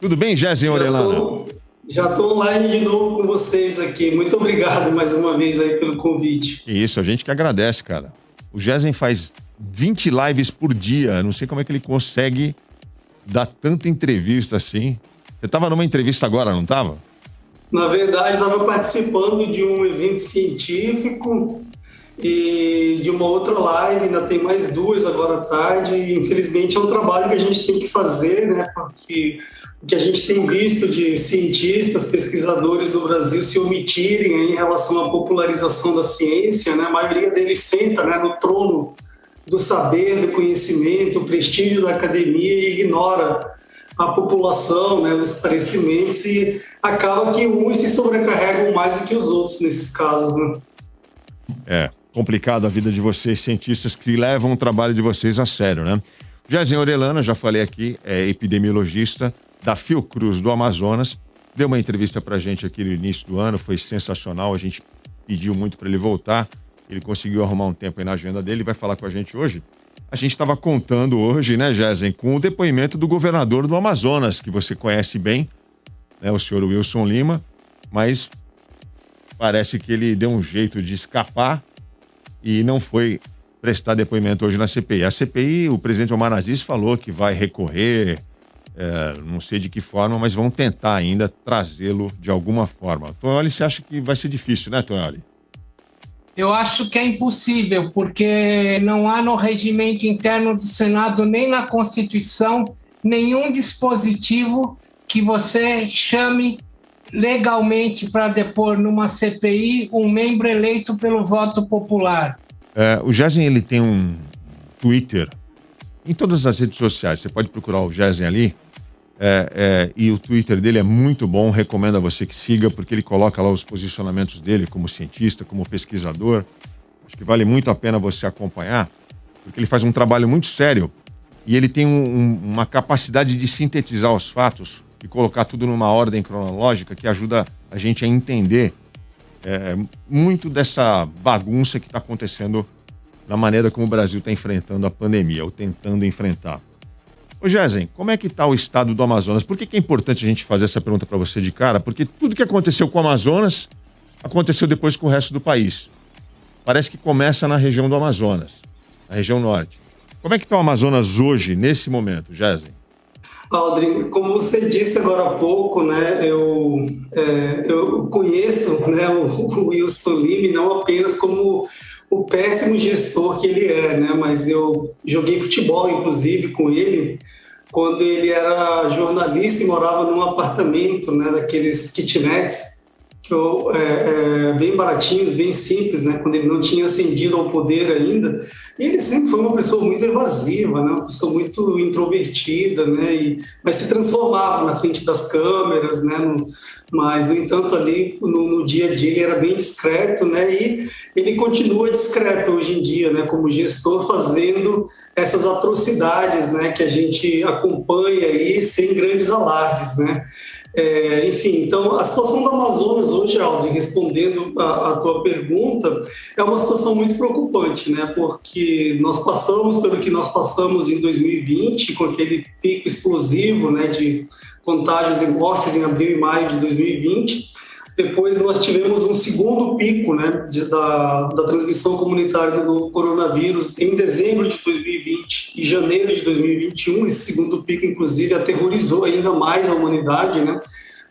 Tudo bem, Jéssica Orellana? Já estou online de novo com vocês aqui. Muito obrigado mais uma vez aí pelo convite. Isso, a gente que agradece, cara. O Jéssica faz 20 lives por dia. Não sei como é que ele consegue dar tanta entrevista assim. Você estava numa entrevista agora, não estava? Na verdade, estava participando de um evento científico e de uma outra live, ainda tem mais duas agora à tarde. Infelizmente é um trabalho que a gente tem que fazer, né? Porque o que a gente tem visto de cientistas, pesquisadores do Brasil se omitirem em relação à popularização da ciência, né? A maioria deles senta, né, no trono do saber, do conhecimento, o prestígio da academia e ignora a população, né, os esclarecimentos, e acaba que uns se sobrecarregam mais do que os outros nesses casos, né? É complicado a vida de vocês, cientistas que levam o trabalho de vocês a sério, né? Jéssica Orellana, já falei aqui, é epidemiologista da Fiocruz do Amazonas, deu uma entrevista pra gente aqui no início do ano, foi sensacional, a gente pediu muito para ele voltar, ele conseguiu arrumar um tempo aí na agenda dele, vai falar com a gente hoje. A gente estava contando hoje, né, Jéssica, com o depoimento do governador do Amazonas, que você conhece bem, né, o senhor Wilson Lima, mas parece que ele deu um jeito de escapar e não foi prestar depoimento hoje na CPI. A CPI, o presidente Omar Aziz falou que vai recorrer, não sei de que forma, mas vão tentar ainda trazê-lo de alguma forma. Tonholi, você acha que vai ser difícil, né, Tonholi? Eu acho que é impossível, porque não há no regimento interno do Senado, nem na Constituição, nenhum dispositivo que você chame legalmente para depor numa CPI um membro eleito pelo voto popular. O Jéssica, ele tem um Twitter em todas as redes sociais. Você pode procurar o Jéssica ali. E o Twitter dele é muito bom, recomendo a você que siga, porque ele coloca lá os posicionamentos dele como cientista, como pesquisador. Acho que vale muito a pena você acompanhar, porque ele faz um trabalho muito sério e ele tem uma capacidade de sintetizar os fatos e colocar tudo numa ordem cronológica que ajuda a gente a entender muito dessa bagunça que está acontecendo na maneira como o Brasil está enfrentando a pandemia, ou tentando enfrentar. Ô Jéssica, como é que está o estado do Amazonas? Por que é importante a gente fazer essa pergunta para você de cara? Porque tudo que aconteceu com o Amazonas aconteceu depois com o resto do país. Parece que começa na região do Amazonas, na região norte. Como é que está o Amazonas hoje, nesse momento, Jéssica? Aldrin, como você disse agora há pouco, né, eu conheço, né, o Wilson Lima não apenas como o péssimo gestor que ele é, né, mas eu joguei futebol, inclusive, com ele, quando ele era jornalista e morava num apartamento, né, daqueles kitnets, bem baratinhos, bem simples, né, quando ele não tinha ascendido ao poder ainda. E ele sempre foi uma pessoa muito evasiva, né, uma pessoa muito introvertida, né, mas se transformava na frente das câmeras, né, mas, no entanto, ali no dia a dia ele era bem discreto, né, e ele continua discreto hoje em dia, né, como gestor, fazendo essas atrocidades, né, que a gente acompanha aí sem grandes alardes, né. Enfim, então a situação do Amazonas hoje, Aldo, respondendo a tua pergunta, é uma situação muito preocupante, né? Porque nós passamos pelo que nós passamos em 2020, com aquele pico explosivo, né, de contágios e mortes em abril e maio de 2020. Depois nós tivemos um segundo pico, né, da transmissão comunitária do novo coronavírus em dezembro de 2020 e janeiro de 2021. Esse segundo pico, inclusive, aterrorizou ainda mais a humanidade, né?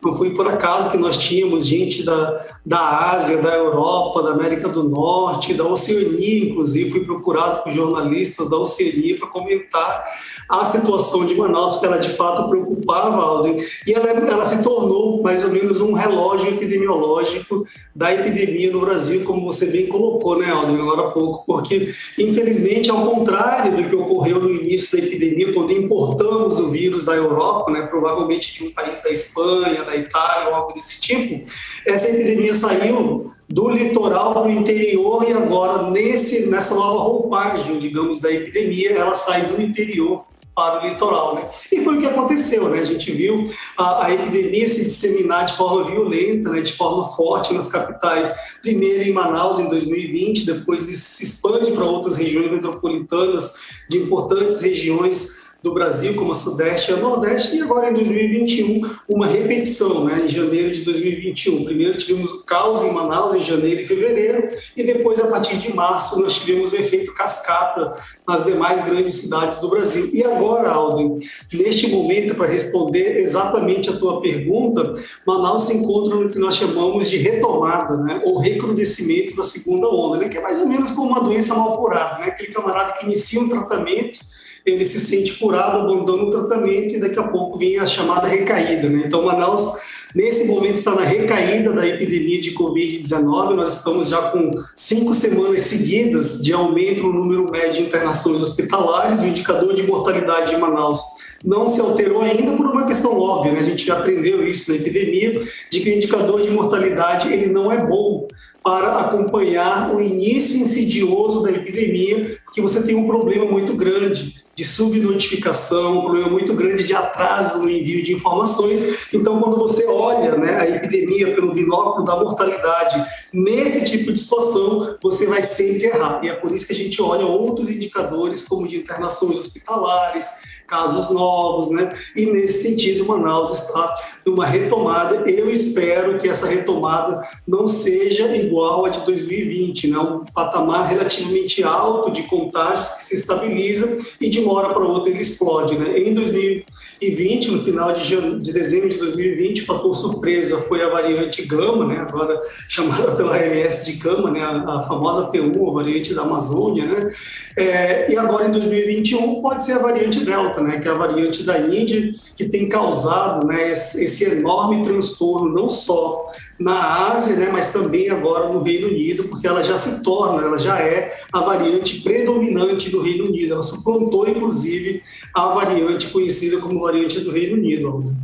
Não foi por acaso que nós tínhamos gente da Ásia, da Europa, da América do Norte, da Oceania, inclusive. Fui procurado por jornalistas da Oceania para comentar a situação de Manaus, porque ela de fato preocupava, Aldo, e ela se tornou mais ou menos um relógio epidemiológico da epidemia no Brasil, como você bem colocou, né, Aldo, agora há pouco, porque infelizmente, ao contrário do que ocorreu no início da epidemia, quando importamos o vírus da Europa, né, provavelmente de um país da Espanha, da Itália ou algo desse tipo, essa epidemia saiu do litoral para o interior e agora nessa nova roupagem, digamos, da epidemia, ela sai do interior para o litoral, né? E foi o que aconteceu, né? A gente viu a epidemia se disseminar de forma violenta, né? De forma forte nas capitais, primeiro em Manaus em 2020, depois isso se expande para outras regiões metropolitanas de importantes regiões do Brasil, como a Sudeste e a Nordeste, e agora em 2021 uma repetição, né, em janeiro de 2021. Primeiro tivemos o caos em Manaus, em janeiro e fevereiro, e depois, a partir de março, nós tivemos o efeito cascata nas demais grandes cidades do Brasil. E agora, Aldo, neste momento, para responder exatamente a tua pergunta, Manaus se encontra no que nós chamamos de retomada, né, ou recrudescimento da segunda onda, né, que é mais ou menos como uma doença mal curada, né, aquele camarada que inicia um tratamento, ele se sente curado, abandona o tratamento e daqui a pouco vem a chamada recaída, né? Então, Manaus, nesse momento, está na recaída da epidemia de Covid-19. Nós estamos já com 5 semanas seguidas de aumento no número médio de internações hospitalares. O indicador de mortalidade de Manaus não se alterou ainda por uma questão óbvia, né? A gente já aprendeu isso na epidemia, de que o indicador de mortalidade ele não é bom para acompanhar o início insidioso da epidemia, porque você tem um problema muito grande de subnotificação, um problema muito grande de atraso no envio de informações. Então, quando você olha, né, a epidemia pelo binóculo da mortalidade nesse tipo de situação, você vai sempre errar. E é por isso que a gente olha outros indicadores, como de internações hospitalares, casos novos, né? E nesse sentido, Manaus está numa retomada. Eu espero que essa retomada não seja igual a de 2020, né? Um patamar relativamente alto de contágios que se estabiliza e de uma hora para outra ele explode, né? Em 2020, no final de dezembro de 2020, o fator surpresa foi a variante Gama, né? Agora chamada pela OMS de Gama, né? A famosa P1, a variante da Amazônia, né? E agora em 2021 pode ser a variante Delta, né, que é a variante da Índia, que tem causado, né, esse enorme transtorno, não só na Ásia, né, mas também agora no Reino Unido, porque ela já se torna, ela já é a variante predominante do Reino Unido. Ela suplantou, inclusive, a variante conhecida como variante do Reino Unido.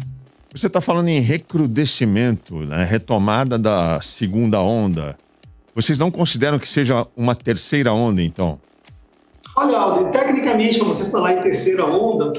Você está falando em recrudescimento, né, retomada da segunda onda. Vocês não consideram que seja uma terceira onda, então? Olha, Aldo, tecnicamente, para você falar em terceira onda,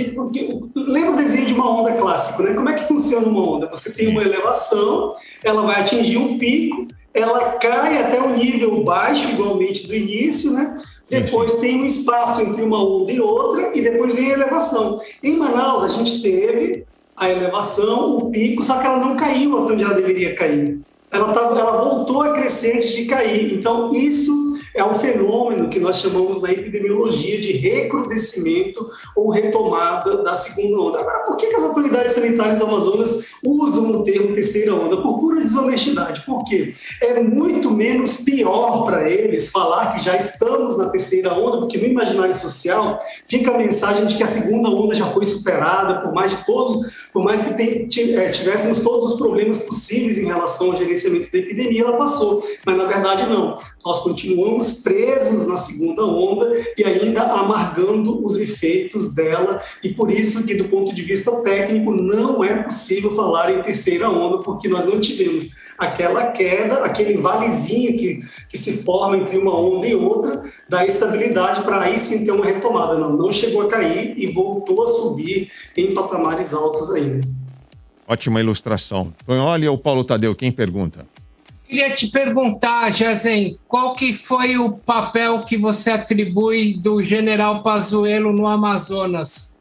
lembra o desenho de uma onda clássico, né? Como é que funciona uma onda? Você tem uma elevação, ela vai atingir um pico, ela cai até um nível baixo, igualmente do início, né? Depois tem um espaço entre uma onda e outra, e depois vem a elevação. Em Manaus, a gente teve a elevação, o pico, só que ela não caiu até onde ela deveria cair. Ela voltou a crescer antes de cair. Então, isso é um fenômeno que nós chamamos na epidemiologia de recrudescimento ou retomada da segunda onda. Agora, por que as autoridades sanitárias do Amazonas usam o termo terceira onda? Por pura desonestidade. Por quê? É muito menos pior para eles falar que já estamos na terceira onda, porque no imaginário social fica a mensagem de que a segunda onda já foi superada, por mais que tivéssemos todos os problemas possíveis em relação ao gerenciamento da epidemia, ela passou. Mas, na verdade, não. Nós continuamos presos na segunda onda e ainda amargando os efeitos dela, e por isso que, do ponto de vista técnico, não é possível falar em terceira onda, porque nós não tivemos aquela queda, aquele valezinho que se forma entre uma onda e outra, da estabilidade para aí sim ter uma retomada. Não chegou a cair e voltou a subir em patamares altos ainda. Ótima ilustração. Olha o Paulo Tadeu, quem pergunta? Queria te perguntar, Jazen, qual que foi o papel que você atribui do general Pazuello no Amazonas?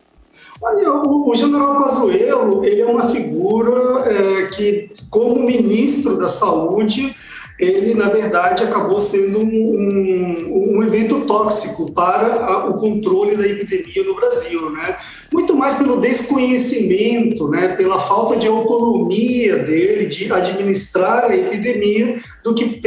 Olha, o general Pazuello, ele é uma figura que, como ministro da Saúde, ele, na verdade, acabou sendo um evento tóxico para o controle da epidemia no Brasil, né? Muito mais pelo desconhecimento, né, pela falta de autonomia dele de administrar a epidemia, do que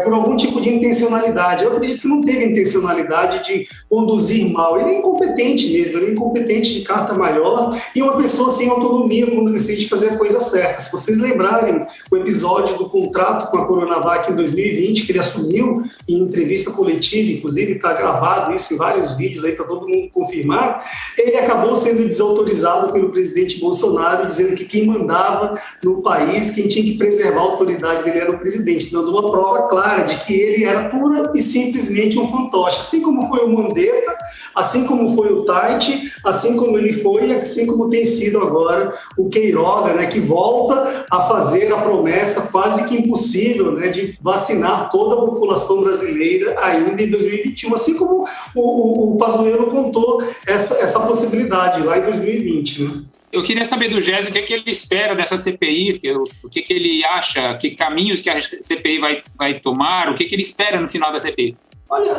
por algum tipo de intencionalidade. Eu acredito que não teve intencionalidade de conduzir mal. Ele é incompetente mesmo, ele é incompetente de carta maior e uma pessoa sem autonomia quando decide fazer a coisa certa. Se vocês lembrarem o episódio do contrato com a Coronavac em 2020, que ele assumiu em entrevista coletiva, inclusive está gravado isso em vários vídeos aí para todo mundo confirmar, ele acabou sendo desautorizado pelo presidente Bolsonaro, dizendo que quem mandava no país, quem tinha que preservar a autoridade dele era o presidente, dando uma prova clara de que ele era pura e simplesmente um fantoche, assim como foi o Mandetta, assim como foi o Tite, assim como ele foi, assim como tem sido agora o Queiroga, né, que volta a fazer a promessa promessa quase que impossível, né, de vacinar toda a população brasileira ainda em 2021, assim como o Pazuello contou essa possibilidade lá em 2020, né? Eu queria saber do Gésio o que ele espera dessa CPI, o que ele acha, que caminhos que a CPI vai tomar, o que ele espera no final da CPI. Olha,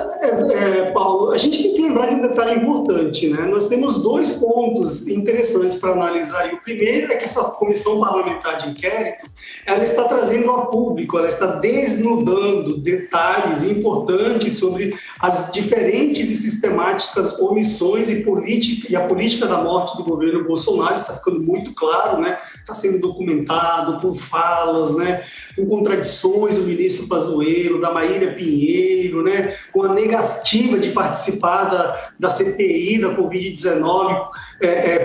Paulo, a gente tem que lembrar de um detalhe importante, né? Nós temos 2 pontos interessantes para analisar. E o primeiro é que essa comissão parlamentar de inquérito, ela está trazendo a público, ela está desnudando detalhes importantes sobre as diferentes e sistemáticas omissões e a política da morte do governo Bolsonaro. Está ficando muito claro, né? Está sendo documentado por falas, né? Com contradições do ministro Pazuello, da Maíra Pinheiro, né? Com a negativa de participar da CPI da Covid-19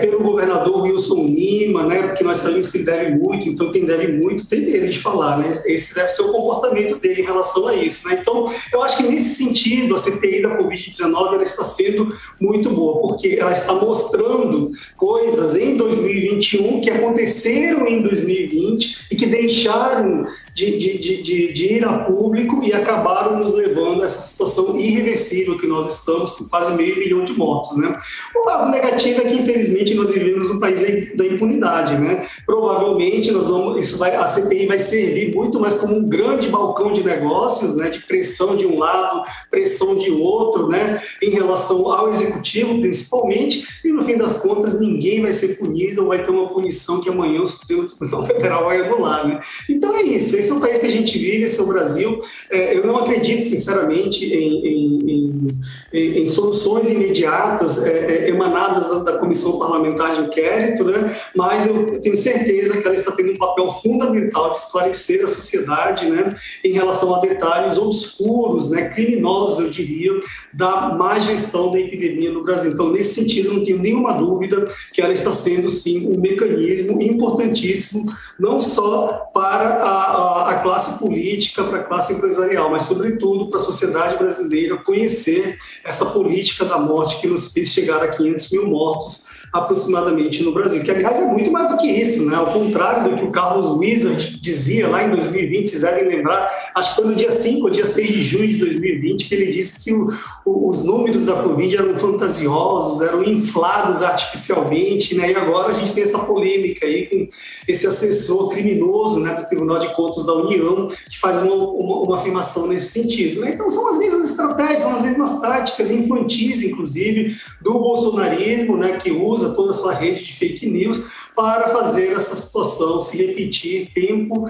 pelo governador Wilson Lima, né? Porque nós sabemos que ele deve muito, então quem deve muito tem medo de falar, né? Esse deve ser o comportamento dele em relação a isso, né? Então, eu acho que nesse sentido, a CPI da Covid-19 ela está sendo muito boa, porque ela está mostrando coisas em 2021 que aconteceram em 2020 e que deixaram de ir a público e acabaram nos levando a essa situação irreversível que nós estamos, com quase 500 mil de mortos, né? O lado negativo é que, infelizmente, nós vivemos um país da impunidade, né? Provavelmente, a CPI vai servir muito mais como um grande balcão de negócios, né? De pressão de um lado, pressão de outro, né? Em relação ao executivo, principalmente, e no fim das contas, ninguém vai ser punido ou vai ter uma punição que amanhã o Supremo Tribunal Federal vai anular, né? Então é isso, esse é o país que a gente vive, esse é o Brasil. Eu não acredito, sinceramente, em soluções imediatas emanadas da Comissão Parlamentar de Inquérito, né? Mas eu tenho certeza que ela está tendo um papel fundamental de esclarecer a sociedade, né? Em relação a detalhes obscuros, né? Criminosos, eu diria, da má gestão da epidemia no Brasil. Então, nesse sentido, não tenho nenhuma dúvida que ela está sendo, sim, um mecanismo importantíssimo, não só para a classe política, para a classe empresarial, mas, sobretudo, para a sociedade brasileira conhecer essa política da morte que nos fez chegar a 500 mil mortos aproximadamente no Brasil, que, aliás, é muito mais do que isso, né? Ao contrário do que o Carlos Wizard dizia lá em 2020, vocês devem lembrar, acho que foi no dia 5 ou dia 6 de junho de 2020, que ele disse que os números da Covid eram fantasiosos, eram inflados artificialmente, né? E agora a gente tem essa polêmica aí com esse assessor criminoso, né, do Tribunal de Contas da União, que faz uma afirmação nesse sentido, né? Então são as mesmas estratégias, são as mesmas táticas infantis, inclusive, do bolsonarismo, né, que usa toda a sua rede de fake news para fazer essa situação se repetir tempo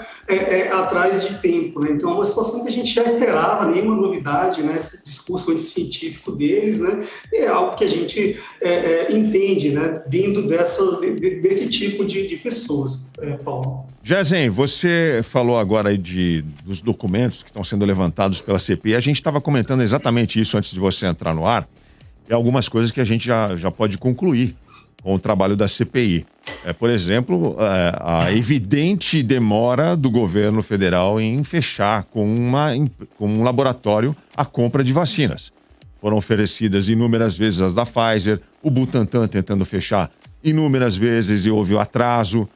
atrás de tempo, né? Então é uma situação que a gente já esperava, nenhuma novidade, né? Esse discurso anticientífico deles, né? É algo que a gente entende, né? Vindo desse tipo de pessoas, Paulo. Jezen, você falou agora aí dos documentos que estão sendo levantados pela CPI. A gente estava comentando exatamente isso antes de você entrar no ar. E algumas coisas que a gente já pode concluir com o trabalho da CPI. Por exemplo, a evidente demora do governo federal em fechar com um laboratório a compra de vacinas. Foram oferecidas inúmeras vezes as da Pfizer, o Butantan tentando fechar inúmeras vezes e houve o atraso.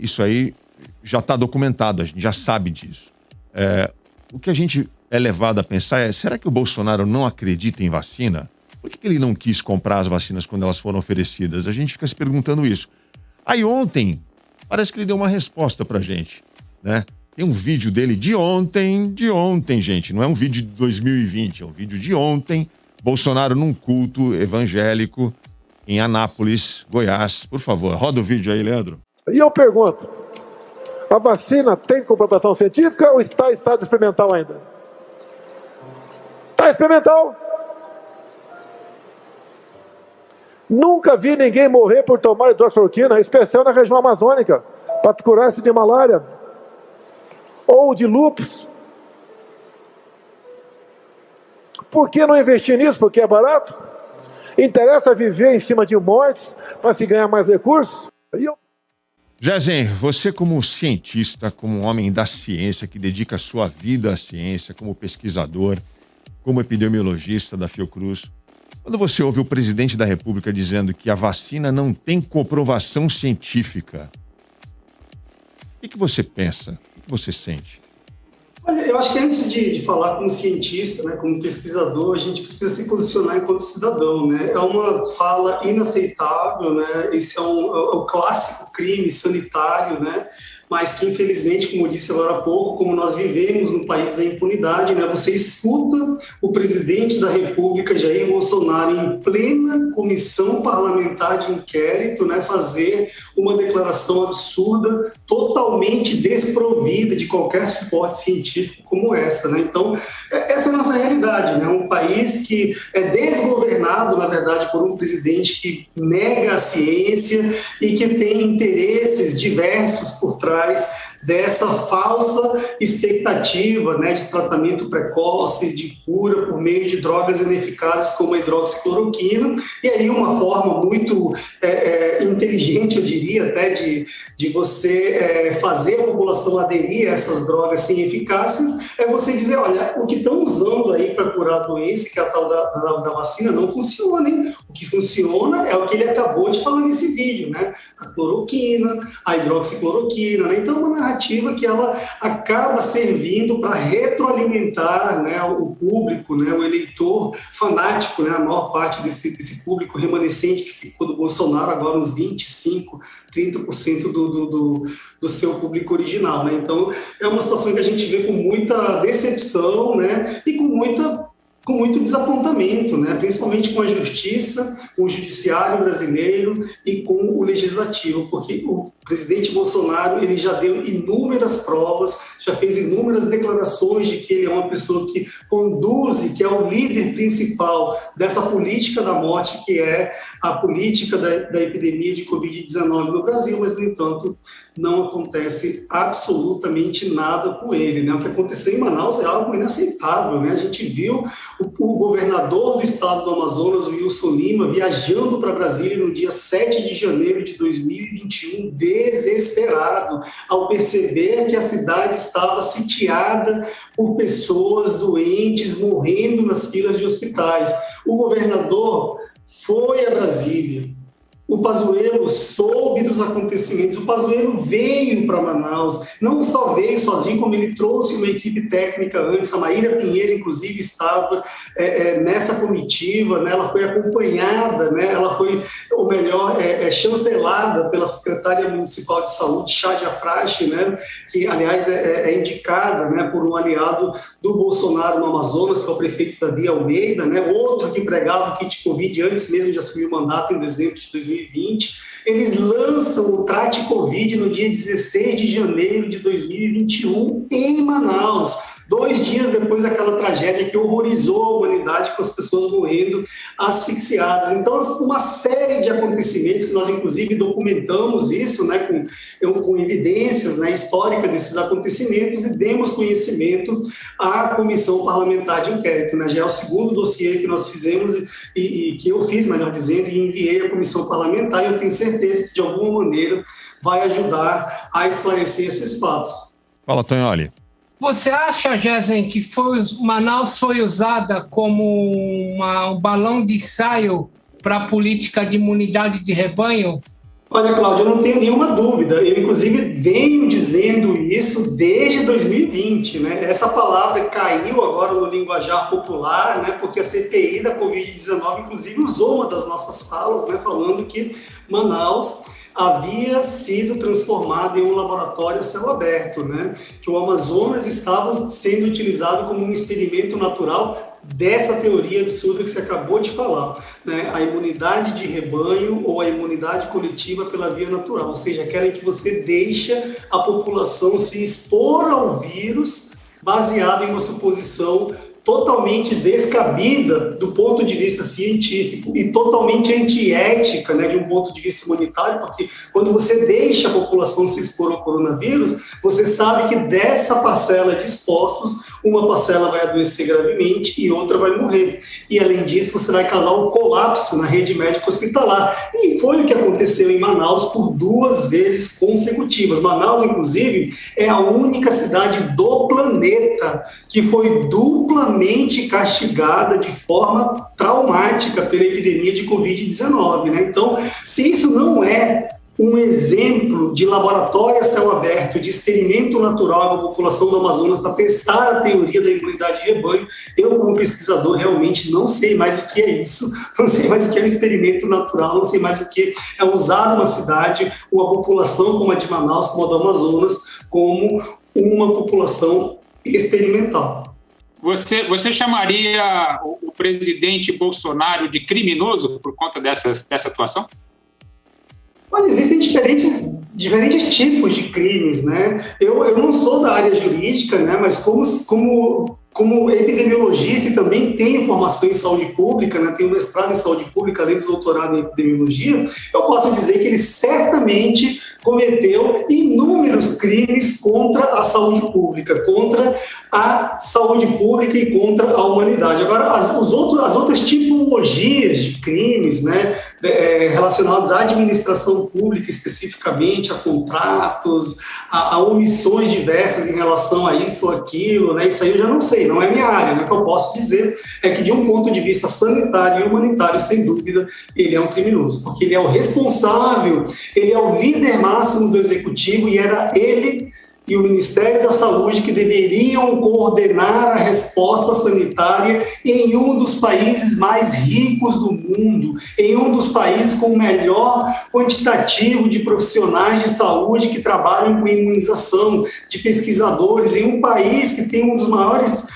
Isso aí já está documentado, a gente já sabe disso. O que a gente é levado a pensar é, será que o Bolsonaro não acredita em vacina? Por que ele não quis comprar as vacinas quando elas foram oferecidas? A gente fica se perguntando isso. Aí ontem, parece que ele deu uma resposta pra gente, né? Tem um vídeo dele de ontem, gente. Não é um vídeo de 2020, é um vídeo de ontem. Bolsonaro num culto evangélico em Anápolis, Goiás. Por favor, roda o vídeo aí, Leandro. E eu pergunto, a vacina tem comprovação científica ou está em estado experimental ainda? Está experimental. Nunca vi ninguém morrer por tomar hidroxicloroquina, em especial na região amazônica, para curar-se de malária ou de lúpus. Por que não investir nisso? Porque é barato? Interessa viver em cima de mortes para se ganhar mais recursos? Jezen, você como cientista, como um homem da ciência, que dedica a sua vida à ciência, como pesquisador, como epidemiologista da Fiocruz, quando você ouve o presidente da República dizendo que a vacina não tem comprovação científica, o que você pensa? O que que você sente? Olha, eu acho que antes de falar como cientista, né, como pesquisador, a gente precisa se posicionar enquanto cidadão, né? É uma fala inaceitável, né? Esse é o clássico crime sanitário, né? Mas que, infelizmente, como eu disse agora há pouco, como nós vivemos no país da impunidade, né? Você escuta o presidente da República, Jair Bolsonaro, em plena comissão parlamentar de inquérito, né, fazer uma declaração absurda, totalmente desprovida de qualquer suporte científico como essa, né? Então, essa é a nossa realidade, né? Um país que é desgovernado, na verdade, por um presidente que nega a ciência e que tem interesses diversos por trás dessa falsa expectativa, né, de tratamento precoce, de cura por meio de drogas ineficazes como a hidroxicloroquina, e aí uma forma muito inteligente, eu diria, até de você fazer a população aderir a essas drogas sem eficácias, é você dizer, olha, o que estão usando aí para curar a doença, que é a tal da vacina, não funciona, hein? O que funciona é o que ele acabou de falar nesse vídeo, né? A cloroquina, a hidroxicloroquina, né? Então, uma narrativa que ela acaba servindo para retroalimentar, né, o público, né, o eleitor fanático, né, a maior parte desse público remanescente que ficou do Bolsonaro, agora uns 25%, 30% do seu público original, né? Então, é uma situação que a gente vê com muita decepção, né, e com muito desapontamento, né? Principalmente com a justiça, com o judiciário brasileiro e com o legislativo, porque o presidente Bolsonaro ele já deu inúmeras provas, já fez inúmeras declarações de que ele é uma pessoa que conduz e que é o líder principal dessa política da morte, que é a política da epidemia de Covid-19 no Brasil, mas, no entanto, não acontece absolutamente nada com ele, né? O que aconteceu em Manaus é algo inaceitável, né? A gente viu o governador do estado do Amazonas, o Wilson Lima, viajando para Brasília no dia 7 de janeiro de 2021, desesperado, ao perceber que a cidade estava sitiada por pessoas doentes, morrendo nas filas de hospitais. O governador foi a Brasília. O Pazuello soube dos acontecimentos, o Pazuello veio para Manaus, não só veio sozinho, como ele trouxe uma equipe técnica antes, a Maíra Pinheiro, inclusive, estava nessa comitiva, né? Ela foi acompanhada, né? Ela foi, ou melhor, chancelada pela secretária municipal de saúde, Chádia Frache, né? Que, aliás, é indicada, né, por um aliado do Bolsonaro no Amazonas, que é o prefeito Davi Almeida, né? Outro que pregava o kit Covid antes mesmo de assumir o mandato em dezembro de 2020. Eles lançam o Trate Covid no dia 16 de janeiro de 2021 em Manaus, 2 dias depois daquela tragédia que horrorizou a humanidade, com as pessoas morrendo asfixiadas. Então, uma série de acontecimentos que nós, inclusive, documentamos isso, né, com evidências, né, históricas desses acontecimentos, e demos conhecimento à Comissão Parlamentar de Inquérito, né? Já é o segundo dossiê que nós fizemos e que eu fiz, melhor dizendo, e enviei à Comissão Parlamentar, e eu tenho certeza que, de alguma maneira, vai ajudar a esclarecer esses fatos. Fala, Tonholi. Você acha, Gesen, que Manaus foi usada como um balão de ensaio para a política de imunidade de rebanho? Olha, Cláudio, eu não tenho nenhuma dúvida. Eu, inclusive, venho dizendo isso desde 2020, né? Essa palavra caiu agora no linguajar popular, né? Porque a CPI da Covid-19, inclusive, usou uma das nossas falas, né? Falando que Manaus havia sido transformado em um laboratório a céu aberto, né? Que o Amazonas estava sendo utilizado como um experimento natural dessa teoria absurda que você acabou de falar, né? A imunidade de rebanho ou a imunidade coletiva pela via natural, ou seja, aquela em que você deixa a população se expor ao vírus baseado em uma suposição totalmente descabida do ponto de vista científico e totalmente antiética, né, de um ponto de vista humanitário, porque quando você deixa a população se expor ao coronavírus, você sabe que dessa parcela de expostos, uma parcela vai adoecer gravemente e outra vai morrer. E, além disso, você vai causar um colapso na rede médica hospitalar. E foi o que aconteceu em Manaus por 2 vezes consecutivas. Manaus, inclusive, é a única cidade do planeta que foi duplamente castigada de forma traumática pela epidemia de Covid-19, né? Então, se isso não é um exemplo de laboratório a céu aberto, de experimento natural da população do Amazonas para testar a teoria da imunidade de rebanho. Eu, como pesquisador, realmente não sei mais o que é isso, não sei mais o que é um experimento natural, não sei mais o que é usar uma cidade, uma população como a de Manaus, como a do Amazonas, como uma população experimental. Você chamaria o presidente Bolsonaro de criminoso por conta dessa atuação? Olha, existem diferentes tipos de crimes, né? Eu não sou da área jurídica, né? Mas como epidemiologista e também tenho formação em saúde pública, né? Tenho mestrado em saúde pública, além do doutorado em epidemiologia, eu posso dizer que ele certamente cometeu inúmeros crimes contra a saúde pública e contra a humanidade. Agora, as outras tipologias de crimes, né, relacionados à administração pública especificamente, a contratos, a omissões diversas em relação a isso ou aquilo, né, isso aí eu já não sei, não é minha área, né, o que eu posso dizer é que de um ponto de vista sanitário e humanitário, sem dúvida, ele é um criminoso, porque ele é o responsável, ele é o líder máximo do executivo e era ele e o Ministério da Saúde que deveriam coordenar a resposta sanitária em um dos países mais ricos do mundo, em um dos países com o melhor quantitativo de profissionais de saúde que trabalham com imunização, de pesquisadores, em um país que tem um dos maiores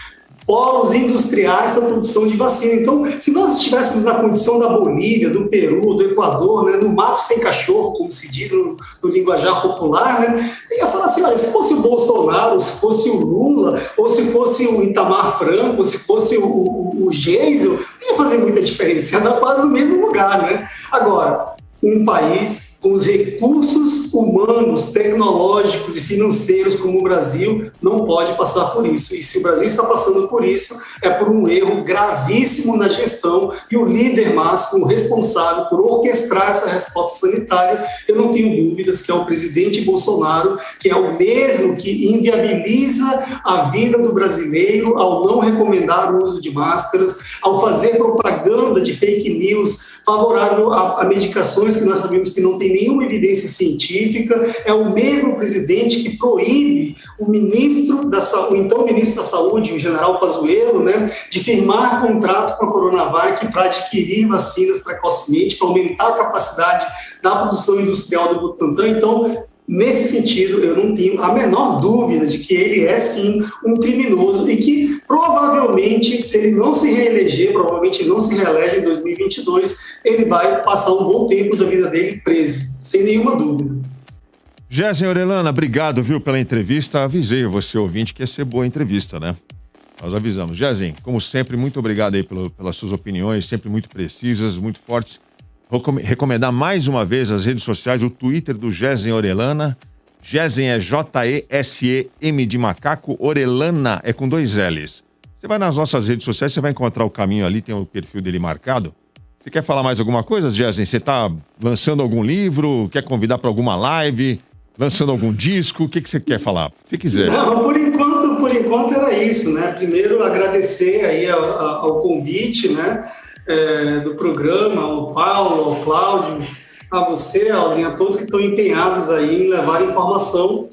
polos industriais para a produção de vacina. Então, se nós estivéssemos na condição da Bolívia, do Peru, do Equador, né, no mato sem cachorro, como se diz no linguajar popular, né, eu ia falar assim, olha, se fosse o Bolsonaro, se fosse o Lula, ou se fosse o Itamar Franco, ou se fosse o Geisel, não ia fazer muita diferença, ia dar quase no mesmo lugar, né? Agora, um país com os recursos humanos, tecnológicos e financeiros como o Brasil não pode passar por isso. E se o Brasil está passando por isso, é por um erro gravíssimo na gestão e o líder máximo responsável por orquestrar essa resposta sanitária, eu não tenho dúvidas que é o presidente Bolsonaro, que é o mesmo que inviabiliza a vida do brasileiro ao não recomendar o uso de máscaras, ao fazer propaganda de fake news favorável a medicações que nós sabemos que não tem nenhuma evidência científica, é o mesmo presidente que proíbe o então ministro da Saúde, o general Pazuello, né, de firmar contrato com a Coronavac para adquirir vacinas precocemente, para aumentar a capacidade da produção industrial do Butantan. Então, nesse sentido, eu não tenho a menor dúvida de que ele é, sim, um criminoso e que, provavelmente, se ele não se reeleger, provavelmente não se reelege em 2022, ele vai passar um bom tempo da vida dele preso, sem nenhuma dúvida. Gésen Orellana, obrigado, viu, pela entrevista. Avisei você, ouvinte, que ia ser boa entrevista, né? Nós avisamos. Gésen, como sempre, muito obrigado aí pelas suas opiniões, sempre muito precisas, muito fortes. Recomendar mais uma vez as redes sociais, o Twitter do Gésen Orellana. Gésen é J-E-S-E-M de macaco, Orellana é com 2 L's. Você vai nas nossas redes sociais, você vai encontrar o caminho ali, tem o perfil dele marcado. Você quer falar mais alguma coisa, Gésen? Você está lançando algum livro? Quer convidar para alguma live? Lançando algum disco? O que você quer falar? Se quiser. Não, por enquanto era isso, né? Primeiro, agradecer aí ao convite, né? Do programa, ao Paulo, ao Cláudio, a você, Aldrin, a todos que estão empenhados aí em levar informação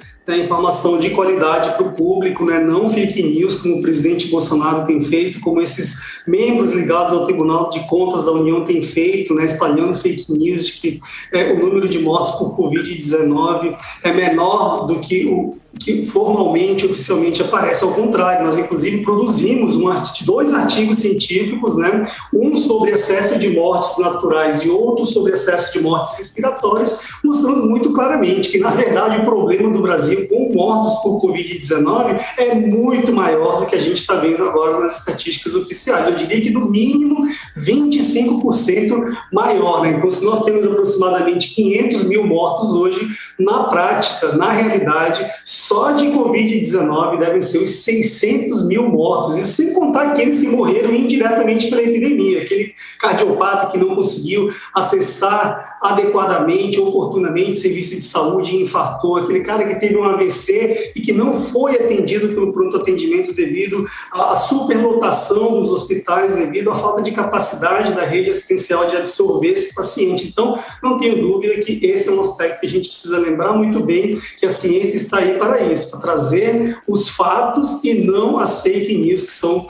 de qualidade para o público, né? Não fake news, como o presidente Bolsonaro tem feito, como esses membros ligados ao Tribunal de Contas da União têm feito, né? Espalhando fake news de que o número de mortes por Covid-19 é menor do que o que formalmente, oficialmente aparece. Ao contrário, nós inclusive produzimos 2 artigos científicos, né? Um sobre excesso de mortes naturais e outro sobre excesso de mortes respiratórias, mostrando muito claramente que, na verdade, o problema do Brasil com mortos por Covid-19 é muito maior do que a gente está vendo agora nas estatísticas oficiais. Eu diria que, no mínimo, 25% maior, né? Então, se nós temos aproximadamente 500 mil mortos hoje, na prática, na realidade, só de Covid-19 devem ser os 600 mil mortos, isso sem contar aqueles que morreram indiretamente pela epidemia, aquele cardiopata que não conseguiu acessar adequadamente, oportunamente, serviço de saúde e infartou, aquele cara que teve um AVC e que não foi atendido pelo pronto atendimento devido à superlotação dos hospitais, devido à falta de capacidade da rede assistencial de absorver esse paciente. Então, não tenho dúvida que esse é um aspecto que a gente precisa lembrar muito bem, que a ciência está aí para isso, para trazer os fatos e não as fake news que são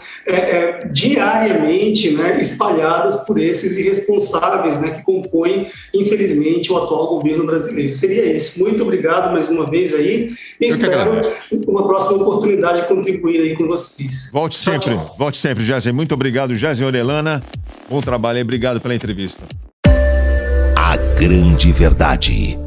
diariamente, né, espalhadas por esses irresponsáveis, né, que compõem, infelizmente, o atual governo brasileiro. Seria isso. Muito obrigado mais uma vez aí e espero uma próxima oportunidade de contribuir aí com vocês. Volte sempre, Geisen. Muito obrigado, Geisen Orellana. Bom trabalho aí, obrigado pela entrevista. A grande verdade.